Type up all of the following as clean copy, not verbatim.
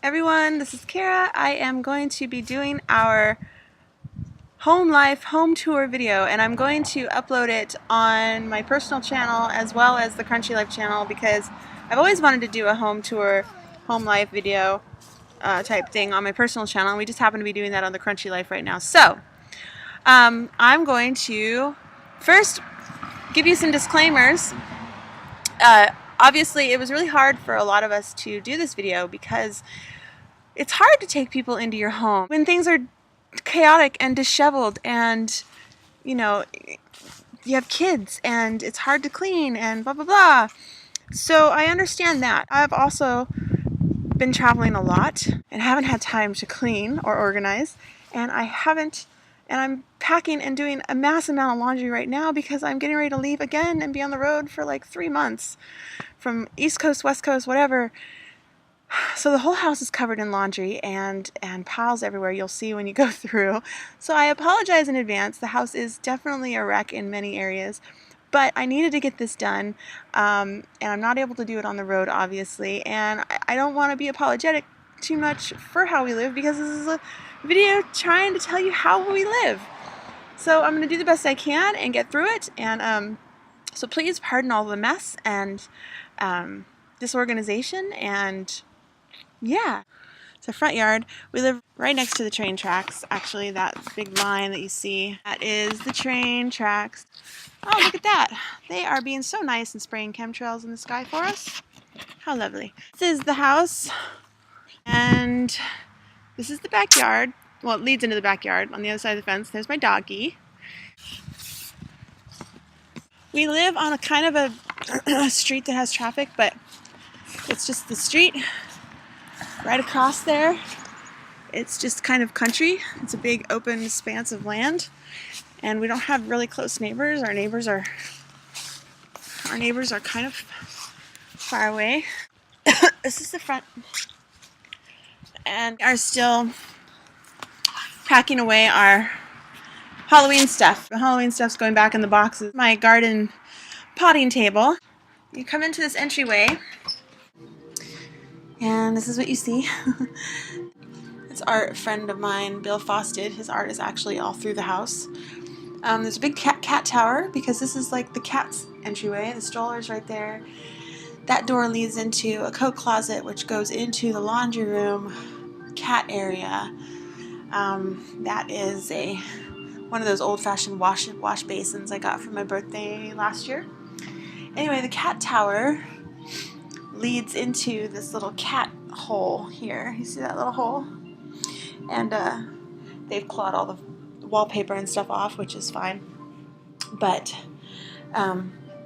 everyone, this is Kara. I am going to be doing our home life home tour video, and I'm going to upload it on my personal channel as well as the TheCrunchyLife channel because I've always wanted to do a home tour, home life video type thing on my personal channel, and we just happen to be doing that on the TheCrunchyLife right now. So I'm going to first give you some disclaimers. Obviously, it was really hard for a lot of us to do this video because it's hard to take people into your home when things are chaotic and disheveled, and you know, you have kids and it's hard to clean and blah blah blah. So I understand that. I've also been traveling a lot and haven't had time to clean or organize, and I'm packing and doing a massive amount of laundry right now because I'm getting ready to leave again and be on the road for like 3 months from East Coast, West Coast, whatever. So the whole house is covered in laundry and piles everywhere, you'll see when you go through. So I apologize in advance. The house is definitely a wreck in many areas, but I needed to get this done, and I'm not able to do it on the road, obviously, and I don't want to be apologetic too much for how we live because this is a video trying to tell you how we live. So I'm going to do the best I can and get through it, and so please pardon all the mess and disorganization, and yeah. It's a front yard. We live right next to the train tracks. Actually, that big line that you see, that is the train tracks. Oh, look at that. They are being so nice and spraying chemtrails in the sky for us. How lovely. This is the house, and this is the backyard. Well, it leads into the backyard. On the other side of the fence, there's my doggie. We live on a kind of a street that has traffic, but it's just the street. Right across there, it's just kind of country. It's a big open expanse of land, and we don't have really close neighbors. Our neighbors are kind of far away. This is the front, and we are still packing away our Halloween stuff. The Halloween stuff's going back in the boxes. My garden potting table. You come into this entryway, and this is what you see. It's art friend of mine, Bill Fosted. His art is actually all through the house. There's a big cat tower because this is like the cat's entryway. The stroller's right there. That door leads into a coat closet, which goes into the laundry room cat area. That is one of those old-fashioned wash basins I got for my birthday last year. Anyway, the cat tower leads into this little cat hole here. You see that little hole? And they've clawed all the wallpaper and stuff off, which is fine. But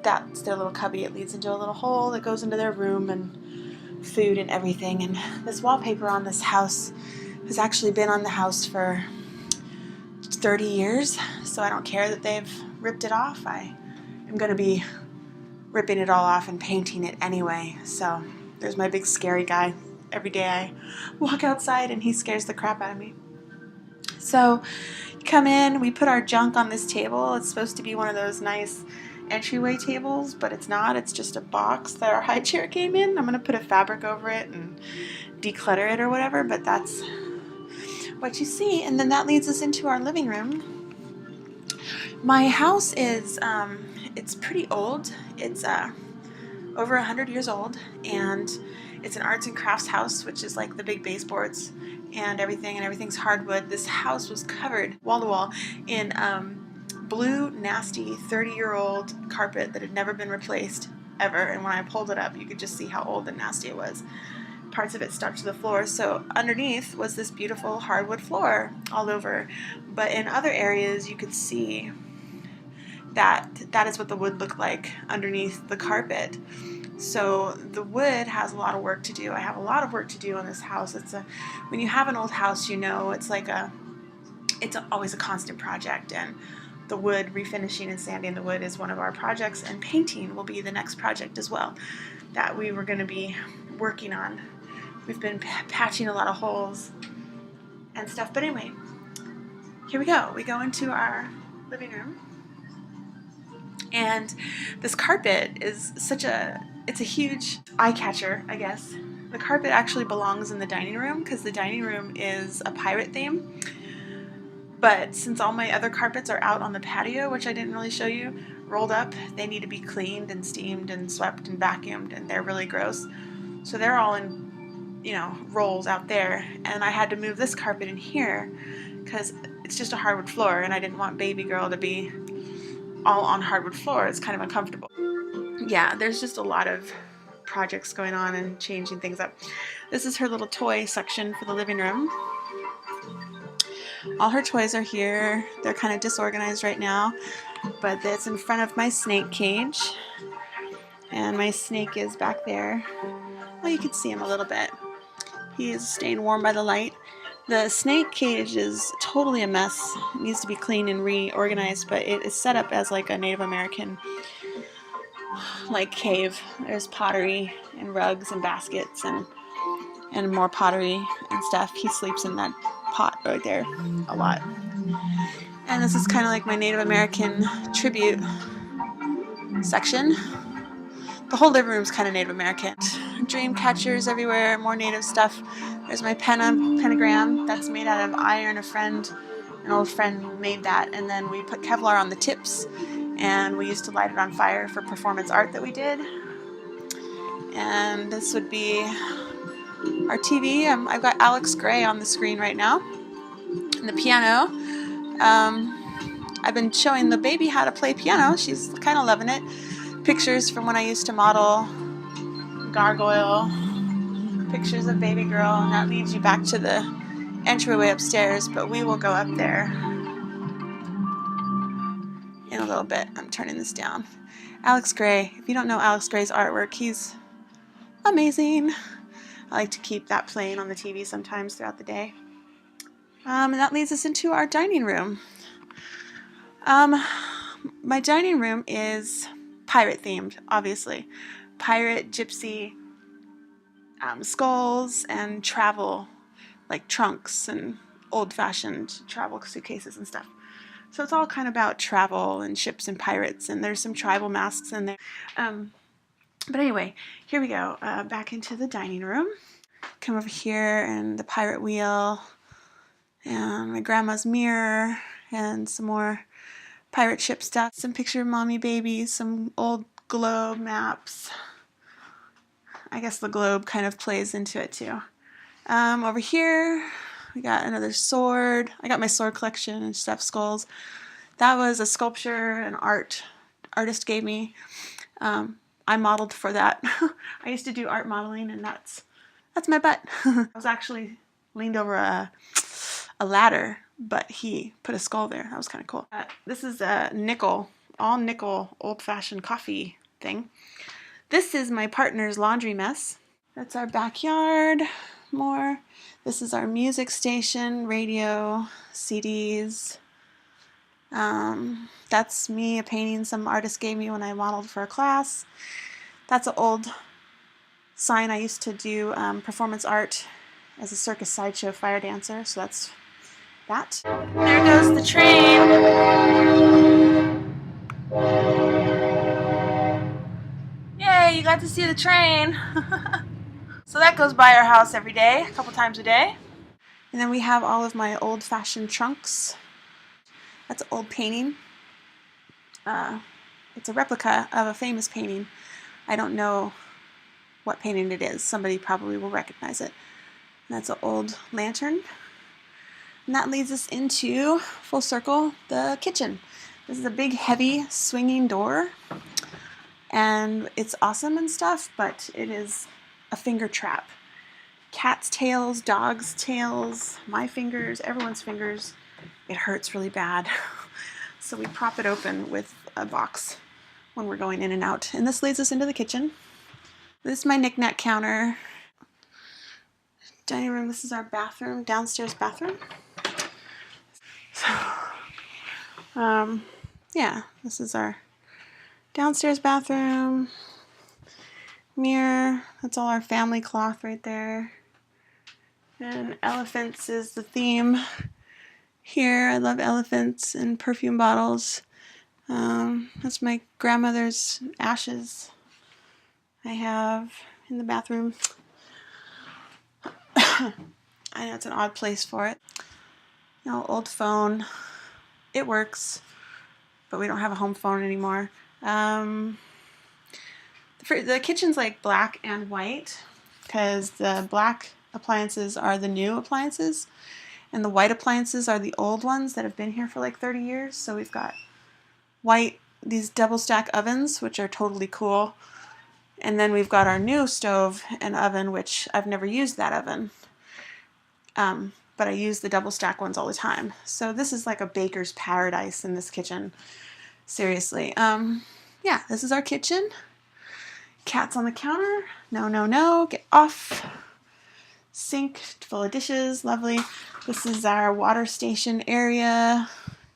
that's their little cubby. It leads into a little hole that goes into their room and food and everything. And this wallpaper on this house has actually been on the house for 30 years, so I don't care that they've ripped it off. I am going to be ripping it all off and painting it anyway. So there's my big scary guy. Every day I walk outside and he scares the crap out of me. So you come in, we put our junk on this table. It's supposed to be one of those nice entryway tables, but it's not. It's just a box that our high chair came in. I'm going to put a fabric over it and declutter it or whatever, but that's what you see. And then that leads us into our living room. My house is, it's pretty old. It's over 100 years old, and it's an arts and crafts house, which is like the big baseboards and everything's hardwood. This house was covered wall to wall in blue, nasty 30-year-old carpet that had never been replaced ever, and when I pulled it up, you could just see how old and nasty it was. Parts of it stuck to the floor, so underneath was this beautiful hardwood floor all over, but in other areas you could see that is what the wood looked like underneath the carpet. So the wood has a lot of work to do. I have a lot of work to do on this house. When you have an old house, you know, it's always a constant project, and the wood, refinishing and sanding the wood is one of our projects, and painting will be the next project as well that we were going to be working on. We've been patching a lot of holes and stuff, but anyway, here we go. We go into our living room, and this carpet is it's a huge eye catcher, I guess. The carpet actually belongs in the dining room because the dining room is a pirate theme. But since all my other carpets are out on the patio, which I didn't really show you, rolled up, they need to be cleaned and steamed and swept and vacuumed, and they're really gross. So they're all in, you know, rolls out there. And I had to move this carpet in here because it's just a hardwood floor, and I didn't want baby girl to be all on hardwood floor. It's kind of uncomfortable. Yeah, there's just a lot of projects going on and changing things up. This is her little toy section for the living room. All her toys are here. They're kind of disorganized right now, but it's in front of my snake cage, and my snake is back there. Well, you can see him a little bit. He is staying warm by the light. The snake cage is totally a mess. It needs to be cleaned and reorganized, but it is set up as like a Native American like cave. There's pottery and rugs and baskets and more pottery and stuff. He sleeps in that pot right there a lot. And this is kind of like my Native American tribute section. The whole living room is kind of Native American. Dream catchers everywhere, more native stuff. There's my pentagram that's made out of iron. An old friend made that, and then we put Kevlar on the tips, and we used to light it on fire for performance art that we did. And this would be our TV. I've got Alex Gray on the screen right now. And the piano. I've been showing the baby how to play piano. She's kind of loving it. Pictures from when I used to model Gargoyle. Pictures of baby girl. And that leads you back to the entryway upstairs, but we will go up there in a little bit. I'm turning this down. Alex Gray. If you don't know Alex Gray's artwork, he's amazing. I like to keep that playing on the TV sometimes throughout the day. And that leads us into our dining room. My dining room is pirate themed, obviously. Pirate, gypsy, skulls, and travel, like trunks and old-fashioned travel suitcases and stuff. So it's all kind of about travel and ships and pirates, and there's some tribal masks in there. But anyway, here we go. Back into the dining room. Come over here, and the pirate wheel, and my grandma's mirror, and some more pirate ship stuff. Some picture of mommy baby, some old globe maps. I guess the globe kind of plays into it too. Over here, we got another sword. I got my sword collection and stuffed skulls. That was a sculpture an artist gave me. I modeled for that. I used to do art modeling, and that's my butt. I was actually leaned over a ladder, but he put a skull there. That was kind of cool. This is a nickel, all nickel, old-fashioned coffee thing. This is my partner's laundry mess. That's our backyard. More. This is our music station, radio, CDs. That's me, a painting some artist gave me when I modeled for a class. That's an old sign. I used to do performance art as a circus sideshow fire dancer, so that's that. There goes the train. Yay, you got to see the train. So that goes by our house every day, a couple times a day. And then we have all of my old-fashioned trunks. That's an old painting. It's a replica of a famous painting. I don't know what painting it is. Somebody probably will recognize it. And that's an old lantern. And that leads us into, full circle, the kitchen. This is a big, heavy, swinging door. And it's awesome and stuff, but it is a finger trap. Cat's tails, dog's tails, my fingers, everyone's fingers. It hurts really bad. So we prop it open with a box when we're going in and out. And this leads us into the kitchen. This is my knick-knack counter. Dining room, this is our bathroom, downstairs bathroom. So, yeah, this is our downstairs bathroom. Mirror, that's all our family cloth right there. And elephants is the theme here. I love elephants and perfume bottles. That's my grandmother's ashes I have in the bathroom. I know it's an odd place for it. You know, old phone. It works, but we don't have a home phone anymore. The kitchen's like black and white because the black appliances are the new appliances and the white appliances are the old ones that have been here for like 30 years. So we've got white, these double stack ovens, which are totally cool. And then we've got our new stove and oven, which I've never used that oven. But I use the double stack ones all the time. So this is like a baker's paradise in this kitchen. Seriously. Yeah, this is our kitchen. Cats on the counter. No, no, no. Get off. Sink full of dishes. Lovely. This is our water station area.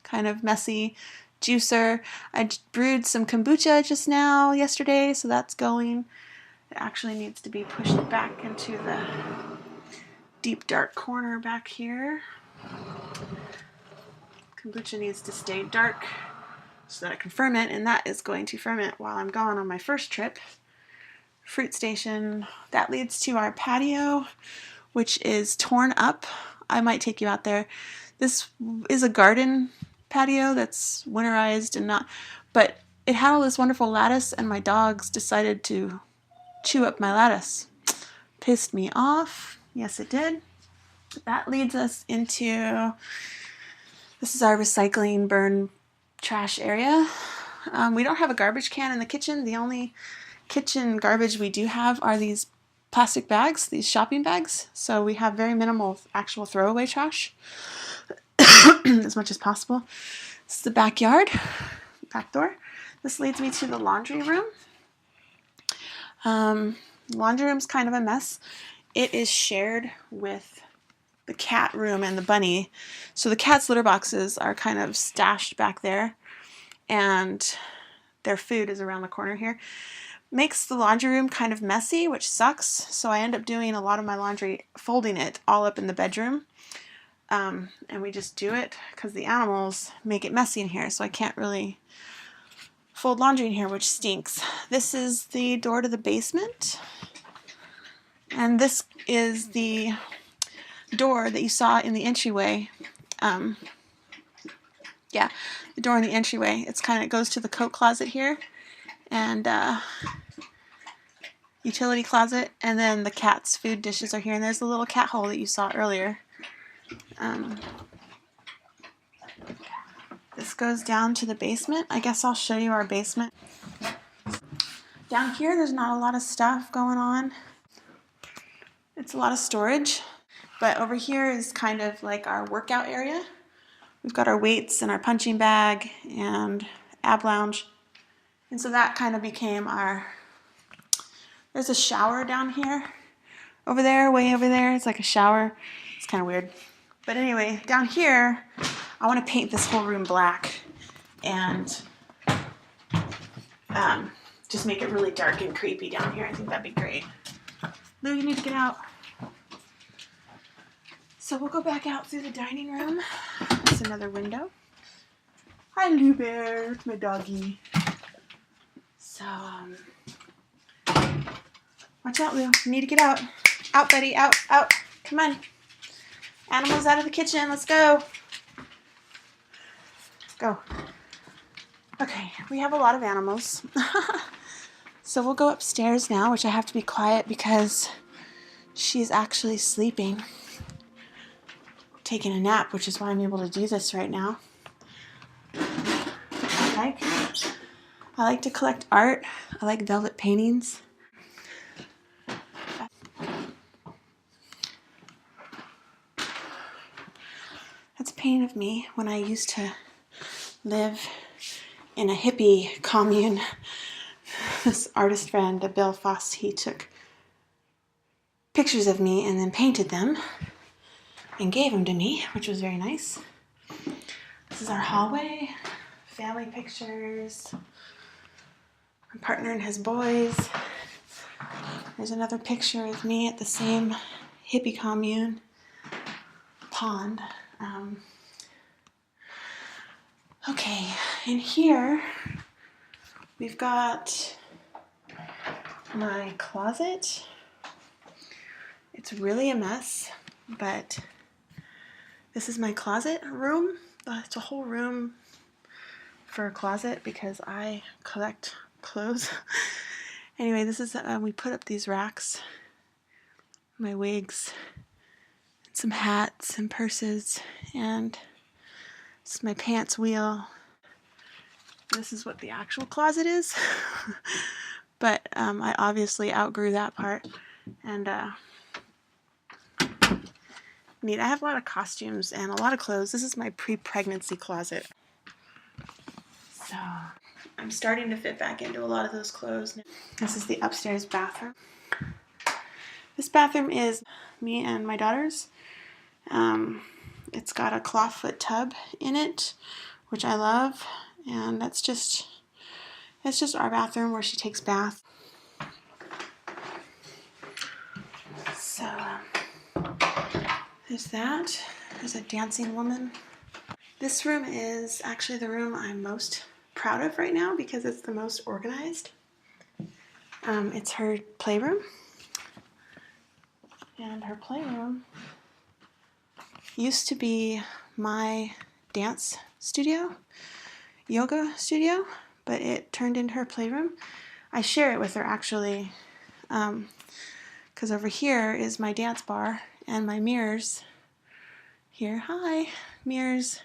Kind of messy. Juicer. I brewed some kombucha just now yesterday, so that's going. It actually needs to be pushed back into the deep dark corner back here. Kombucha needs to stay dark so that it can ferment, and that is going to ferment while I'm gone on my first trip. Fruit station. That leads to our patio, which is torn up. I might take you out there. This is a garden patio that's winterized and not, but it had all this wonderful lattice and my dogs decided to chew up my lattice. Pissed me off. Yes, it did. That leads us into, this is our recycling burn trash area. We don't have a garbage can in the kitchen. The only kitchen garbage we do have are these plastic bags, these shopping bags. So we have very minimal actual throwaway trash as much as possible. This is the backyard, back door. This leads me to the laundry room. Laundry room's kind of a mess. It is shared with the cat room and the bunny. So the cat's litter boxes are kind of stashed back there and their food is around the corner here. Makes the laundry room kind of messy, which sucks. So I end up doing a lot of my laundry, folding it all up in the bedroom. And we just do it because the animals make it messy in here. So I can't really fold laundry in here, which stinks. This is the door to the basement. And this is the door that you saw in the entryway. Yeah, the door in the entryway. It's kind of, it goes to the coat closet here. And utility closet, and then the cat's food dishes are here, and there's the little cat hole that you saw earlier. This goes down to the basement. I guess I'll show you our basement. Down here there's not a lot of stuff going on. It's a lot of storage, but over here is kind of like our workout area. We've got our weights and our punching bag and ab lounge, and so that kind of became our, there's a shower down here. Over there, way over there, it's like a shower. It's kind of weird. But anyway, down here, I want to paint this whole room black and just make it really dark and creepy down here. I think that'd be great. Lou, you need to get out. So we'll go back out through the dining room. There's another window. Hi, Lou Bear. It's my doggy. So, watch out, Lou. You need to get out. Out, buddy. Out, out. Come on. Animals out of the kitchen. Let's go. Let's go. Okay, we have a lot of animals. So we'll go upstairs now, which I have to be quiet because she's actually sleeping. Taking a nap, which is why I'm able to do this right now. I like to collect art. I like velvet paintings. That's a painting of me when I used to live in a hippie commune. This artist friend, Bill Foss, he took pictures of me and then painted them and gave them to me, which was very nice. This is our hallway, family pictures, my partner and his boys. There's another picture of me at the same hippie commune pond. Okay, in here we've got my closet. It's really a mess, but this is my closet room. It's a whole room for a closet because I collect clothes. Anyway, this is, we put up these racks, my wigs, some hats and purses, and this is my pants wheel. This is what the actual closet is. But I obviously outgrew that part, and neat. I have a lot of costumes and a lot of clothes. This is my pre-pregnancy closet. So I'm starting to fit back into a lot of those clothes now. This is the upstairs bathroom. This bathroom is me and my daughter's. It's got a clawfoot tub in it, which I love, and it's just our bathroom where she takes bath. So there's that. There's a dancing woman. This room is actually the room I'm most proud of right now because it's the most organized. It's her playroom. And her playroom used to be my dance studio, yoga studio, but it turned into her playroom. I share it with her actually, because over here is my dance bar and my mirrors. Here, hi, mirrors,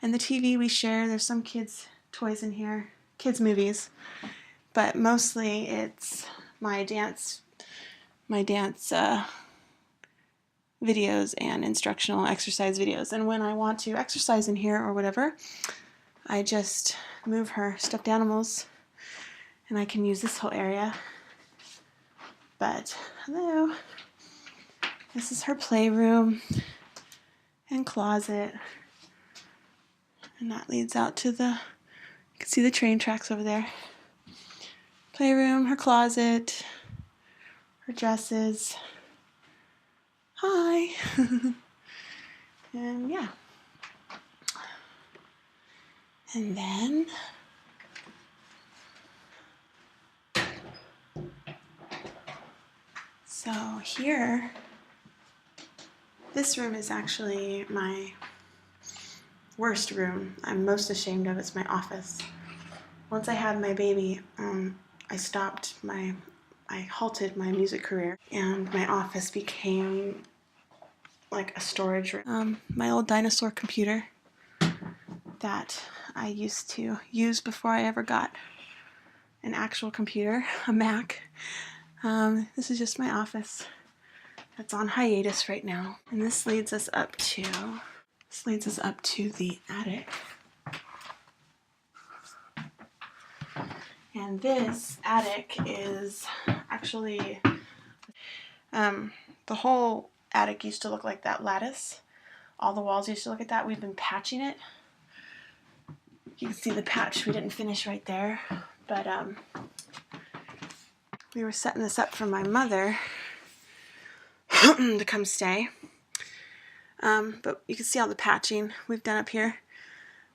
and the TV we share. There's some kids' toys in here, kids' movies, but mostly it's my dance videos and instructional exercise videos. And when I want to exercise in here or whatever, I just move her stuffed animals and I can use this whole area. But hello, this is her playroom and closet, and that leads out to you can see the train tracks over there. Playroom, her closet, her dresses. Hi. And yeah. And then so here, this room is actually my worst room. I'm most ashamed of. It's my office. Once I had my baby, I halted my music career, and my office became like a storage room. My old dinosaur computer that I used to use before I ever got an actual computer, a Mac. This is just my office. That's on hiatus right now. And this leads us up to the attic. And this attic is actually, the whole attic used to look like that lattice. All the walls used to look like that. We've been patching it. You can see the patch we didn't finish right there. But we were setting this up for my mother to come stay. But you can see all the patching we've done up here.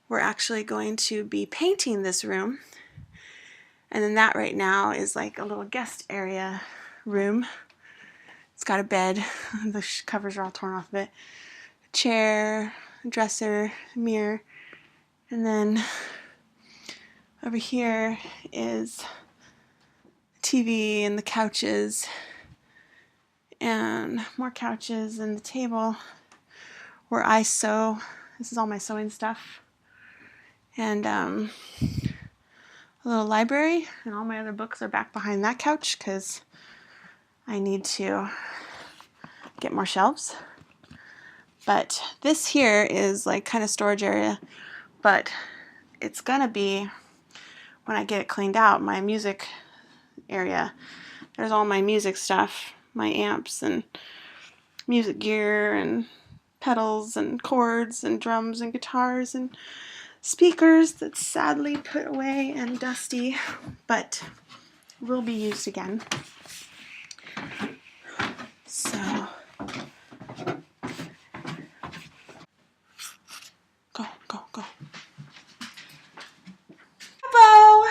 We're actually going to be painting this room. And then that right now is like a little guest area room. It's got a bed. The covers are all torn off of it. A chair, a dresser, a mirror. And then over here is TV and the couches. And more couches and the table where I sew. This is all my sewing stuff. And a little library, and all my other books are back behind that couch because I need to get more shelves. But this here is like kind of storage area, but it's gonna be, when I get it cleaned out, my music area. There's all my music stuff, my amps and music gear and pedals and chords and drums and guitars and speakers that's sadly put away and dusty, but will be used again. So, go, go, go. Hello!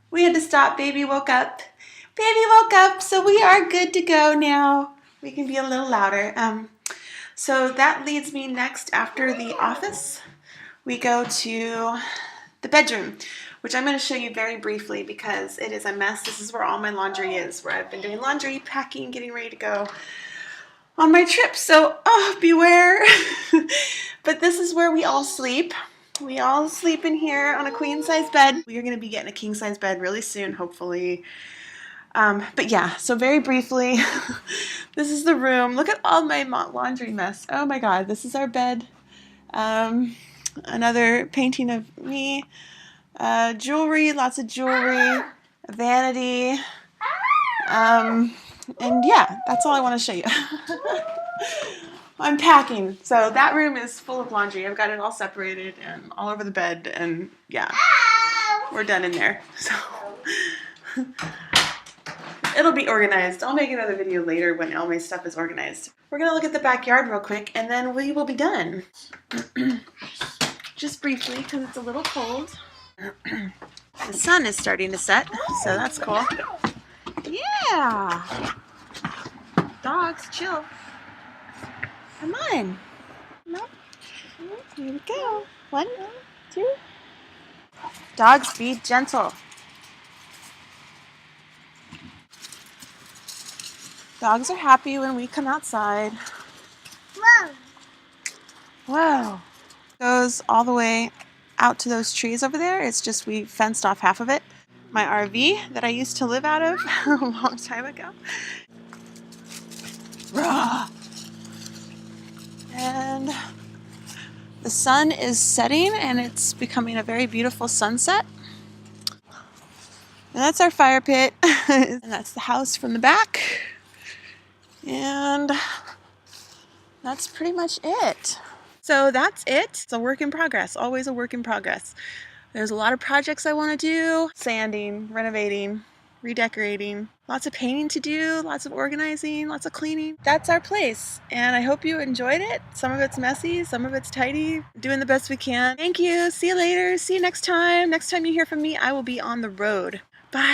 We had to stop. Baby woke up. Baby woke up, so we are good to go now. we can be a little louder. So that leads me next after the office. We go to the bedroom, which I'm going to show you very briefly because it is a mess. This is where all my laundry is, where I've been doing laundry, packing, getting ready to go on my trip. So, oh, beware. But this is where we all sleep. We all sleep in here on a queen size bed. We are going to be getting a king size bed really soon, hopefully. But yeah, so very briefly, this is the room. Look at all my laundry mess. Oh my God, this is our bed. Another painting of me. Jewelry, lots of jewelry, a vanity. And yeah, that's all I want to show you. I'm packing. So that room is full of laundry. I've got it all separated and all over the bed. And yeah, we're done in there. So it'll be organized. I'll make another video later when all my stuff is organized. We're going to look at the backyard real quick and then we will be done. Just briefly because it's a little cold. The sun is starting to set, so that's cool. Yeah. Dogs, chill. Come on. No. Here we go. 1, 2. Dogs, be gentle. Dogs are happy when we come outside. Whoa. Whoa. Goes all the way out to those trees over there. It's just we fenced off half of it. My RV that I used to live out of a long time ago. Rah! And the sun is setting and it's becoming a very beautiful sunset. And that's our fire pit. And that's the house from the back. And that's pretty much it. So that's it. It's a work in progress, always a work in progress. There's a lot of projects I want to do. Sanding, renovating, redecorating, lots of painting to do, lots of organizing, lots of cleaning. That's our place, and I hope you enjoyed it. Some of it's messy, some of it's tidy. Doing the best we can. Thank you. See you later. See you next time. Next time you hear from me, I will be on the road. Bye.